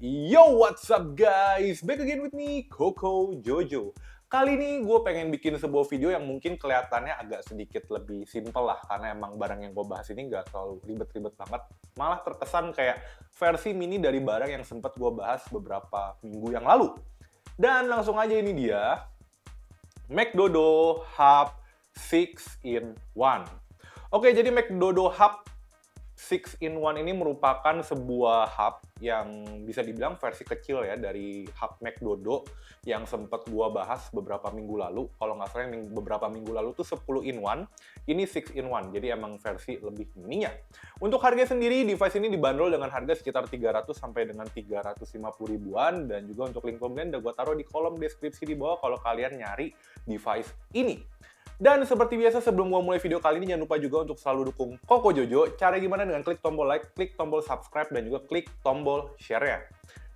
Yo, what's up guys? Back again with me, Koko Jojo. Kali ini gue pengen bikin sebuah video yang mungkin kelihatannya agak sedikit lebih simple lah, karena emang barang yang gue bahas ini nggak terlalu ribet-ribet banget. Malah terkesan kayak versi mini dari barang yang sempat gue bahas beberapa minggu yang lalu. Dan langsung aja ini dia, McDodo Hub 6-in-1. Oke, jadi McDodo Hub 6-in-1 ini merupakan sebuah hub yang bisa dibilang versi kecil ya dari hub McDodo yang sempat gua bahas beberapa minggu lalu. Kalau nggak salah yang beberapa minggu lalu tuh 10-in-1, ini 6-in-1, jadi emang versi lebih mininya. Untuk harga sendiri, device ini dibanderol dengan harga sekitar 300 sampai dengan 350 ribuan, dan juga untuk link pembelian udah gua taruh di kolom deskripsi di bawah kalau kalian nyari device ini. Dan seperti biasa sebelum gua mulai video kali ini, jangan lupa juga untuk selalu dukung Koko Jojo. Cara gimana? Dengan klik tombol like, klik tombol subscribe, dan juga klik tombol share-nya.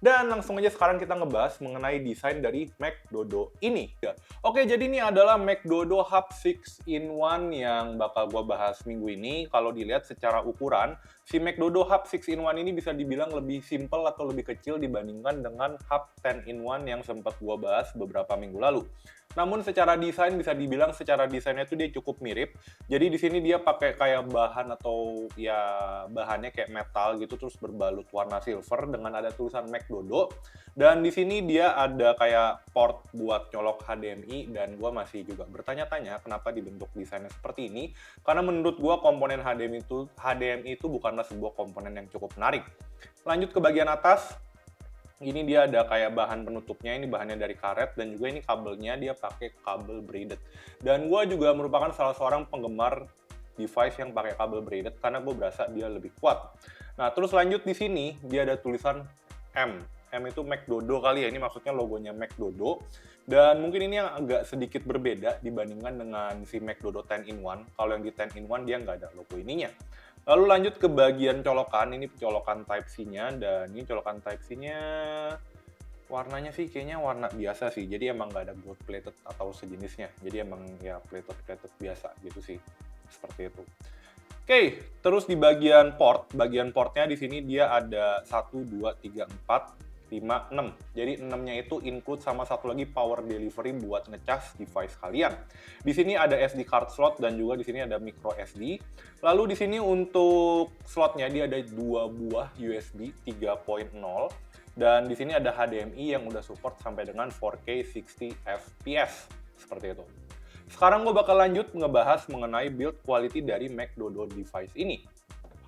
Dan langsung aja sekarang kita ngebahas mengenai desain dari McDodo ini. Oke, jadi ini adalah McDodo Hub 6-in-1 yang bakal gua bahas minggu ini. Kalau dilihat secara ukuran, si McDodo Hub 6-in-1 ini bisa dibilang lebih simple atau lebih kecil dibandingkan dengan Hub 10-in-1 yang sempat gua bahas beberapa minggu lalu. Namun secara desain bisa dibilang secara desainnya itu dia cukup mirip. Jadi di sini dia pakai kayak bahan atau ya bahannya kayak metal gitu terus berbalut warna silver dengan ada tulisan McDodo. Dan di sini dia ada kayak port buat nyolok HDMI, dan gua masih juga bertanya-tanya kenapa dibentuk desainnya seperti ini. Karena menurut gua komponen HDMI itu bukanlah sebuah komponen yang cukup menarik. Lanjut ke bagian atas. Ini dia ada kayak bahan penutupnya, ini bahannya dari karet, dan juga ini kabelnya dia pakai kabel braided. Dan gue juga merupakan salah seorang penggemar device yang pakai kabel braided karena gue berasa dia lebih kuat. Nah, terus lanjut di sini dia ada tulisan M. M itu McDodo kali ya, ini maksudnya logonya McDodo. Dan mungkin ini yang agak sedikit berbeda dibandingkan dengan si McDodo 10-in-1. Kalau yang di 10-in-1 dia nggak ada logo ininya. Lalu lanjut ke bagian colokan, ini colokan Type-C-nya, dan ini colokan Type-C-nya warnanya sih kayaknya warna biasa sih, jadi emang nggak ada gold plated atau sejenisnya, jadi emang ya plated biasa gitu sih, seperti itu. Oke, terus di bagian portnya di sini dia ada 1, 2, 3, 4, 5, 6. Jadi 6-nya itu include sama satu lagi power delivery buat ngecas device kalian. Di sini ada SD card slot dan juga di sini ada micro SD. Lalu di sini untuk slotnya dia ada 2 buah USB 3.0, dan di sini ada HDMI yang udah support sampai dengan 4K 60 fps seperti itu. Sekarang gue bakal lanjut ngebahas mengenai build quality dari McDodo device ini.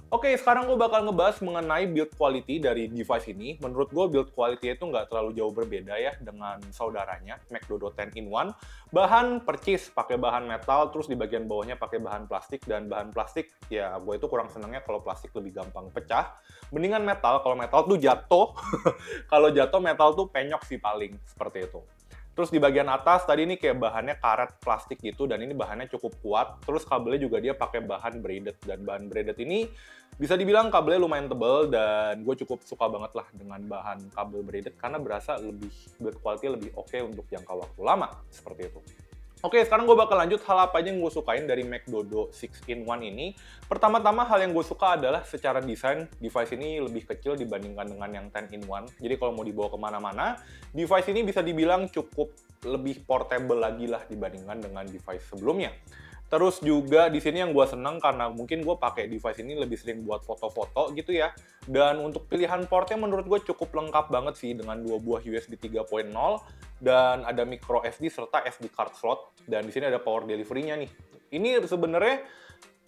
Oke, sekarang gue bakal ngebahas mengenai build quality dari device ini. Menurut gue build quality itu nggak terlalu jauh berbeda ya dengan saudaranya, McDodo 10-in-1. Bahan percis pakai bahan metal, terus di bagian bawahnya pakai bahan plastik, dan bahan plastik ya gue itu kurang senengnya kalau plastik lebih gampang pecah. Mendingan metal, kalau metal tuh jatuh. Kalau jatuh metal tuh penyok sih paling, seperti itu. Terus di bagian atas tadi ini kayak bahannya karet plastik gitu, dan ini bahannya cukup kuat. Terus kabelnya juga dia pakai bahan braided, dan bahan braided ini bisa dibilang kabelnya lumayan tebal, dan gue cukup suka banget lah dengan bahan kabel braided karena berasa lebih build quality lebih oke untuk jangka waktu lama, seperti itu. Oke, sekarang gue bakal lanjut hal apa aja yang gue sukain dari McDodo 6-in-1 ini. Pertama-tama hal yang gue suka adalah secara desain, device ini lebih kecil dibandingkan dengan yang 10-in-1. Jadi kalau mau dibawa kemana-mana, device ini bisa dibilang cukup lebih portable lagi lah dibandingkan dengan device sebelumnya. Terus juga di sini yang gue seneng karena mungkin gue pakai device ini lebih sering buat foto-foto gitu ya. Dan untuk pilihan portnya menurut gue cukup lengkap banget sih dengan 2 buah USB 3.0 dan ada micro SD serta SD card slot, dan di sini ada power delivery-nya nih. Ini sebenarnya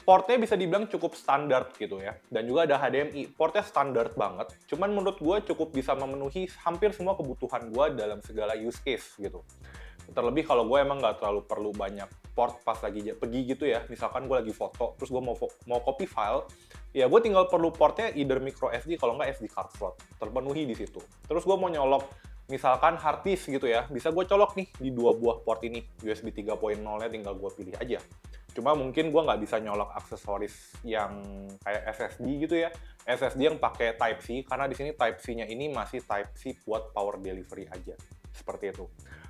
portnya bisa dibilang cukup standar gitu ya. Dan juga ada HDMI. Portnya standar banget, cuman menurut gue cukup bisa memenuhi hampir semua kebutuhan gue dalam segala use case gitu. Terlebih kalau gue emang nggak terlalu perlu banyak port pas lagi pergi gitu ya. Misalkan gue lagi foto, terus gue mau copy file, ya gue tinggal perlu portnya either micro SD kalau nggak SD card slot. Terpenuhi di situ. Terus gue mau nyolok misalkan hard disk gitu ya, bisa gue colok nih di 2 buah port ini. USB 3.0-nya tinggal gue pilih aja. Cuma mungkin gue nggak bisa nyolok aksesoris yang kayak SSD gitu ya. SSD yang pakai Type-C, karena di sini Type-C-nya ini masih Type-C buat power delivery aja. Seperti itu.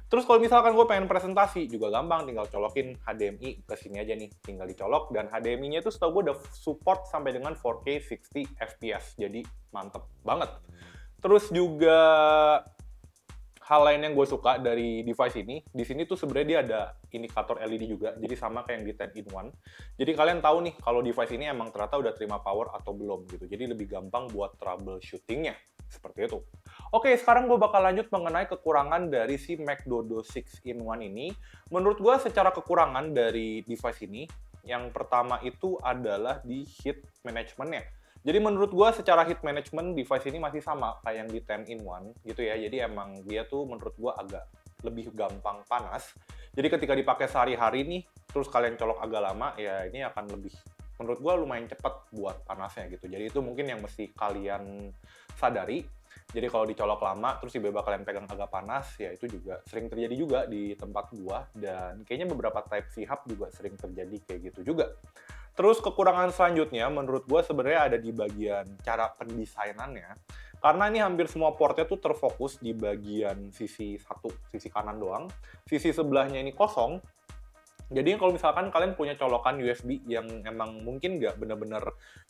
Terus kalau misalkan gue pengen presentasi, juga gampang, tinggal colokin HDMI ke sini aja nih, tinggal dicolok, dan HDMI-nya itu setahu gue udah support sampai dengan 4K 60 fps, jadi mantep banget. Terus juga hal lain yang gue suka dari device ini, di sini tuh sebenarnya dia ada indikator LED juga, jadi sama kayak yang di 10-in-1. Jadi kalian tahu nih kalau device ini emang ternyata udah terima power atau belum gitu. Jadi lebih gampang buat troubleshooting-nya, seperti itu. Oke, sekarang gue bakal lanjut mengenai kekurangan dari si Mac Dodo 6-in-1 ini. Menurut gue secara kekurangan dari device ini, yang pertama itu adalah di heat management-nya. Jadi menurut gue secara heat management device ini masih sama kayak yang di 10-in-1 gitu ya. Jadi emang dia tuh menurut gue agak lebih gampang panas. Jadi ketika dipakai sehari-hari nih, terus kalian colok agak lama, ya ini akan lebih, menurut gue lumayan cepat buat panasnya gitu. Jadi itu mungkin yang mesti kalian sadari. Jadi kalau dicolok lama, terus tiba-tiba kalian pegang agak panas, ya itu juga sering terjadi juga di tempat gua. Dan kayaknya beberapa Type-C hub juga sering terjadi kayak gitu juga. Terus kekurangan selanjutnya menurut gue sebenarnya ada di bagian cara pendesainannya. Karena ini hampir semua portnya tuh terfokus di bagian sisi satu, sisi kanan doang. Sisi sebelahnya ini kosong. Jadi kalau misalkan kalian punya colokan USB yang emang mungkin nggak bener-bener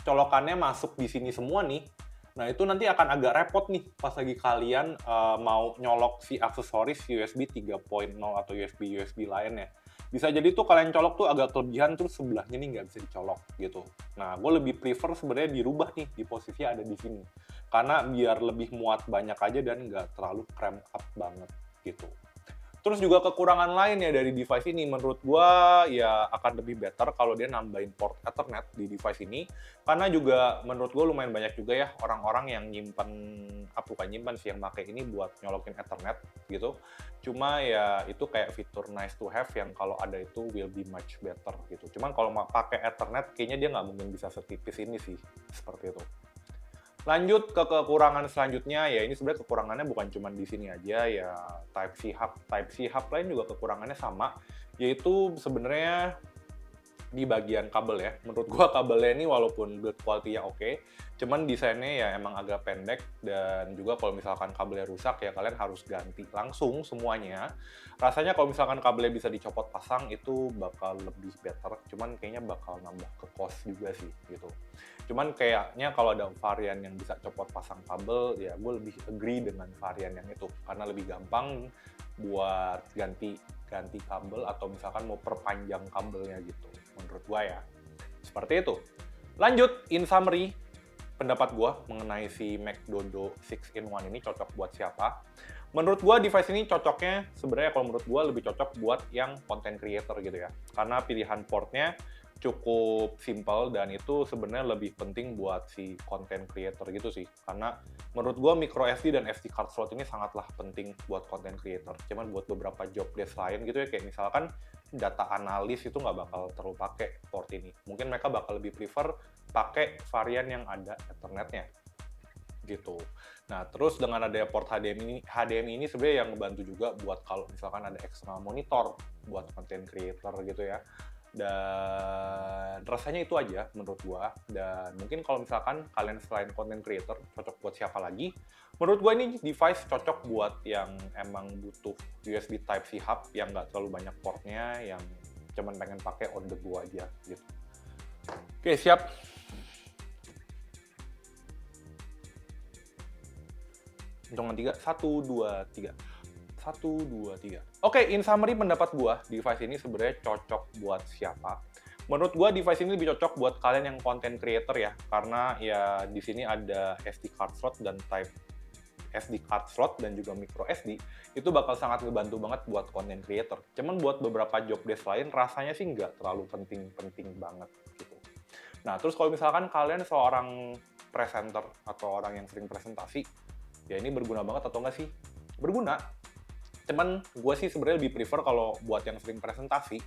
colokannya masuk di sini semua nih, nah itu nanti akan agak repot nih pas lagi kalian mau nyolok si aksesoris USB 3.0 atau USB lainnya. Bisa jadi tuh kalian colok tuh agak kelebihan, terus sebelahnya nih nggak bisa dicolok gitu. Nah, gue lebih prefer sebenarnya dirubah nih di posisi ada di sini. Karena biar lebih muat banyak aja dan nggak terlalu cramp up banget gitu. Terus juga kekurangan lain ya dari device ini, menurut gua ya akan lebih better kalau dia nambahin port Ethernet di device ini. Karena juga menurut gua lumayan banyak juga ya orang-orang yang nyimpen, bukan nyimpen sih, yang pakai ini buat nyolokin Ethernet gitu. Cuma ya itu kayak fitur nice to have yang kalau ada itu will be much better gitu. Cuman kalau mau pakai Ethernet kayaknya dia nggak mungkin bisa setipis ini sih, seperti itu. Lanjut ke kekurangan selanjutnya, ya ini sebenarnya kekurangannya bukan cuma di sini aja ya, Type-C hub lain juga kekurangannya sama, yaitu sebenarnya di bagian kabel ya. Menurut gua kabelnya ini walaupun build quality-nya oke, cuman desainnya ya emang agak pendek, dan juga kalau misalkan kabelnya rusak ya kalian harus ganti langsung semuanya. Rasanya kalau misalkan kabelnya bisa dicopot pasang itu bakal lebih better, cuman kayaknya bakal nambah ke cost juga sih gitu. Cuman kayaknya kalau ada varian yang bisa copot pasang kabel, ya gue lebih agree dengan varian yang itu karena lebih gampang buat ganti kabel atau misalkan mau perpanjang kabelnya gitu, menurut gua ya. Seperti itu. Lanjut, in summary, pendapat gua mengenai si Mac Dodo 6-in-1 ini cocok buat siapa? Menurut gua device ini cocoknya sebenarnya kalau menurut gua lebih cocok buat yang content creator gitu ya. Karena pilihan portnya cukup simple dan itu sebenarnya lebih penting buat si content creator gitu sih. Karena menurut gua micro SD dan SD card slot ini sangatlah penting buat content creator. Cuman buat beberapa job desk lain gitu ya, kayak misalkan data analis itu nggak bakal terlalu pakai port ini. Mungkin mereka bakal lebih prefer pakai varian yang ada Ethernetnya gitu. Nah, terus dengan adanya port HDMI ini sebenarnya yang membantu juga buat kalau misalkan ada external monitor buat content creator gitu ya. Dan rasanya itu aja menurut gua. Dan mungkin kalau misalkan kalian selain content creator cocok buat siapa lagi, menurut gua ini device cocok buat yang emang butuh USB Type-C hub yang nggak terlalu banyak portnya, yang cuman pengen pakai on the go aja gitu. Oke, siap. Hitungan 3, 1, 2, 3. 1, 2, 3. Oke, in summary pendapat gua, device ini sebenarnya cocok buat siapa? Menurut gua device ini lebih cocok buat kalian yang content creator ya, karena ya di sini ada SD card slot dan Type SD card slot dan juga micro SD, itu bakal sangat ngebantu banget buat content creator. Cuman buat beberapa job desk lain rasanya sih nggak terlalu penting-penting banget gitu. Nah, terus kalau misalkan kalian seorang presenter atau orang yang sering presentasi, ya ini berguna banget atau nggak sih? Berguna. Cuman gue sih sebenarnya lebih prefer kalau buat yang sering presentasi,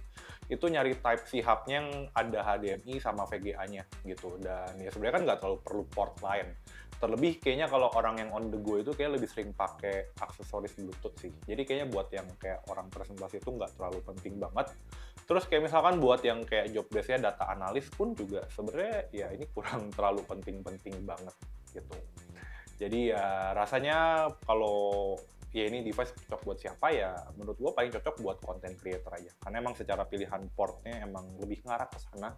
itu nyari Type-C hub-nya yang ada HDMI sama VGA-nya gitu. Dan ya sebenarnya kan nggak terlalu perlu port lain. Terlebih kayaknya kalau orang yang on the go itu kayak lebih sering pakai aksesoris Bluetooth sih. Jadi kayaknya buat yang kayak orang presentasi itu nggak terlalu penting banget. Terus kayak misalkan buat yang kayak job desk-nya data analis pun juga sebenarnya ya ini kurang terlalu penting-penting banget gitu. Jadi ya rasanya kalau ya ini device cocok buat siapa ya, menurut gue paling cocok buat content creator aja. Karena emang secara pilihan portnya emang lebih ngarah ke sana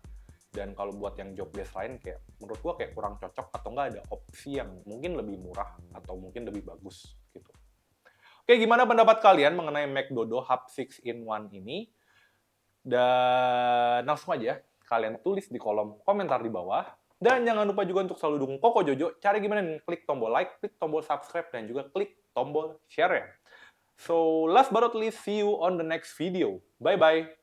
Dan kalau buat yang job desk lain kayak menurut gua kayak kurang cocok atau nggak ada opsi yang mungkin lebih murah atau mungkin lebih bagus gitu. Oke, gimana pendapat kalian mengenai Mac Dodo Hub 6-in-1 ini? Dan langsung aja kalian tulis di kolom komentar di bawah. Dan jangan lupa juga untuk selalu dukung Koko Jojo. Cara gimana nih? Klik tombol like, klik tombol subscribe, dan juga klik tombol share ya. So, last but not least, see you on the next video. Bye-bye.